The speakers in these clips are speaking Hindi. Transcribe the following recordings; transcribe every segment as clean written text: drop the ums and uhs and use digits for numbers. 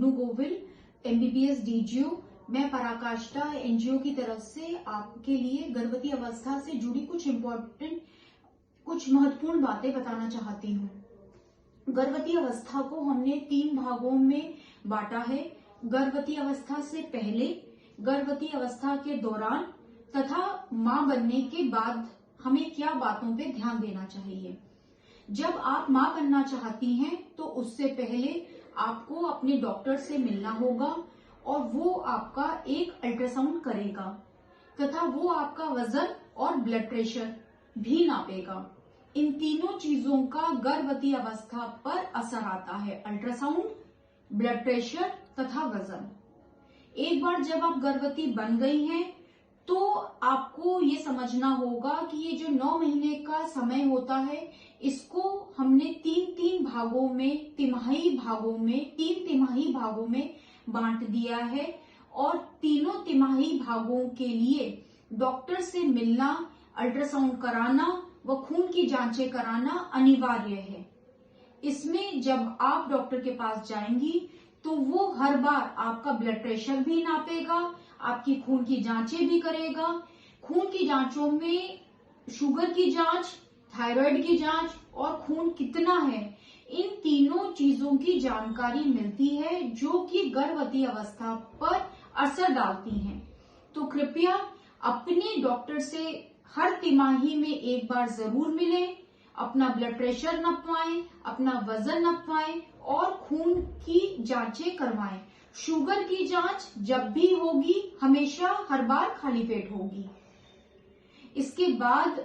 जुगनू गोविल, MBBS DGO। मैं पराकाष्ठा NGO की तरफ से आपके लिए गर्भवती अवस्था से जुड़ी कुछ महत्वपूर्ण बातें बताना चाहती हूँ। गर्भवती अवस्था को हमने 3 भागों में बांटा है। गर्भवती अवस्था से पहले, गर्भवती अवस्था के दौरान तथा मां बनने के बाद हमें क्या बातों पे ध्यान देना चाहिए। जब आप मां बनना चाहती हैं तो उससे पहले आपको अपने डॉक्टर से मिलना होगा और वो आपका एक अल्ट्रासाउंड करेगा तथा वो आपका वजन और ब्लड प्रेशर भी नापेगा। इन तीनों चीजों का गर्भवती अवस्था पर असर आता है, अल्ट्रासाउंड, ब्लड प्रेशर तथा वजन। एक बार जब आप गर्भवती बन गई हैं तो आपको ये समझना होगा कि ये जो 9 महीने का समय होता है इसको हमने 3 भागों में, 3 तिमाही भागों में बांट दिया है और तीनों तिमाही भागों के लिए डॉक्टर से मिलना, अल्ट्रासाउंड कराना व खून की जांचें कराना अनिवार्य है। इसमें जब आप डॉक्टर के पास जाएंगी तो वो हर बार आपका ब्लड प्रेशर भी नापेगा, आपकी खून की जांचें भी करेगा। खून की जांचों में शुगर की जांच, थायराइड की जांच और खून कितना है, इन तीनों चीजों की जानकारी मिलती है जो कि गर्भवती अवस्था पर असर डालती हैं। तो कृपया अपने डॉक्टर से हर तिमाही में एक बार जरूर मिलें, अपना ब्लड प्रेशर नपवाएं, अपना वजन नपवाएं और खून की जांचें करवाएं। शुगर की जांच जब भी होगी हमेशा हर बार खाली पेट होगी। इसके बाद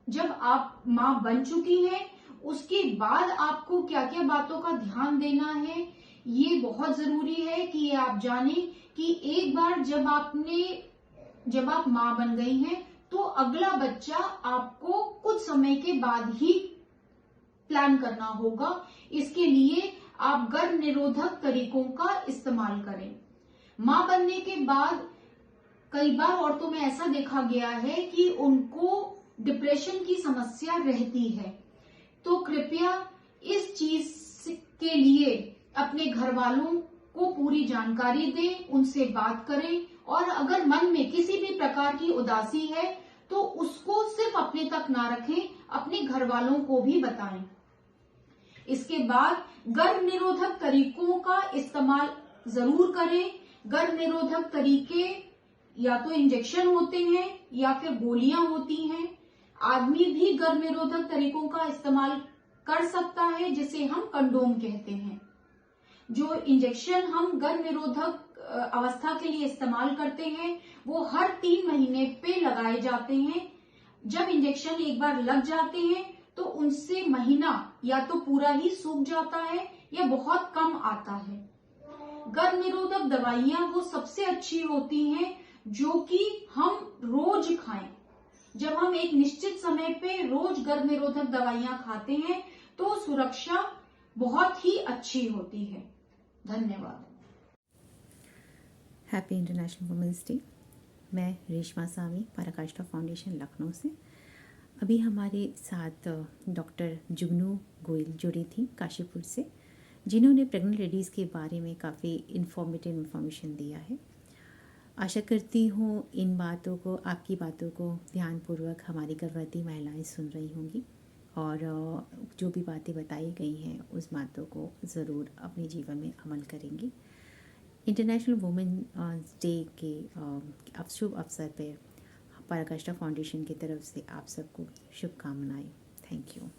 जब आप मां बन चुकी हैं उसके बाद आपको क्या क्या बातों का ध्यान देना है, ये बहुत जरूरी है कि ये आप जानें कि एक बार जब आप मां बन गई हैं तो अगला बच्चा आपको कुछ समय के बाद ही प्लान करना होगा। इसके लिए आप गर्भ निरोधक तरीकों का इस्तेमाल करें। मां बनने के बाद कई बार औरतों में ऐसा देखा गया है कि उनको डिप्रेशन की समस्या रहती है, तो कृपया इस चीज के लिए अपने घर वालों को पूरी जानकारी दें, उनसे बात करें और अगर मन में किसी भी प्रकार की उदासी है तो उसको सिर्फ अपने तक ना रखें, अपने घर वालों को भी बताएं। इसके बाद गर्भ निरोधक तरीकों का इस्तेमाल जरूर करें। गर्भ निरोधक तरीके या तो इंजेक्शन होते हैं या फिर गोलियां होती हैं। आदमी भी गर्भ निरोधक तरीकों का इस्तेमाल कर सकता है जिसे हम कंडोम कहते हैं। जो इंजेक्शन हम गर्भ निरोधक अवस्था के लिए इस्तेमाल करते हैं वो हर 3 महीने पे लगाए जाते हैं। जब इंजेक्शन एक बार लग जाते हैं तो उनसे महीना या तो पूरा ही सूख जाता है या बहुत कम आता है। गर्भ निरोधक दवाइयां वो सबसे अच्छी होती हैं जो कि हम रोज खाएं। जब हम एक निश्चित समय पे रोज गर्भ निरोधक दवाइयां खाते हैं तो सुरक्षा बहुत ही अच्छी होती है। धन्यवाद। Happy international women's day. मैं रेशमा सामी, पराकाष्ठा फाउंडेशन लखनऊ से। अभी हमारे साथ डॉक्टर जुगनू गोयल जुड़ी थी काशीपुर से, जिन्होंने प्रेग्नेंट लेडीज़ के बारे में काफ़ी इन्फॉर्मेटिव इन्फॉर्मेशन दिया है। आशा करती हूँ इन बातों को, आपकी बातों को ध्यानपूर्वक हमारी गर्भवती महिलाएं सुन रही होंगी और जो भी बातें बताई गई हैं उस बातों को ज़रूर अपने जीवन में अमल करेंगी। इंटरनेशनल वुमेन्स डे के शुभ अवसर पर पराकाष्ठा फाउंडेशन की तरफ से आप सबको शुभकामनाएं। Thank you.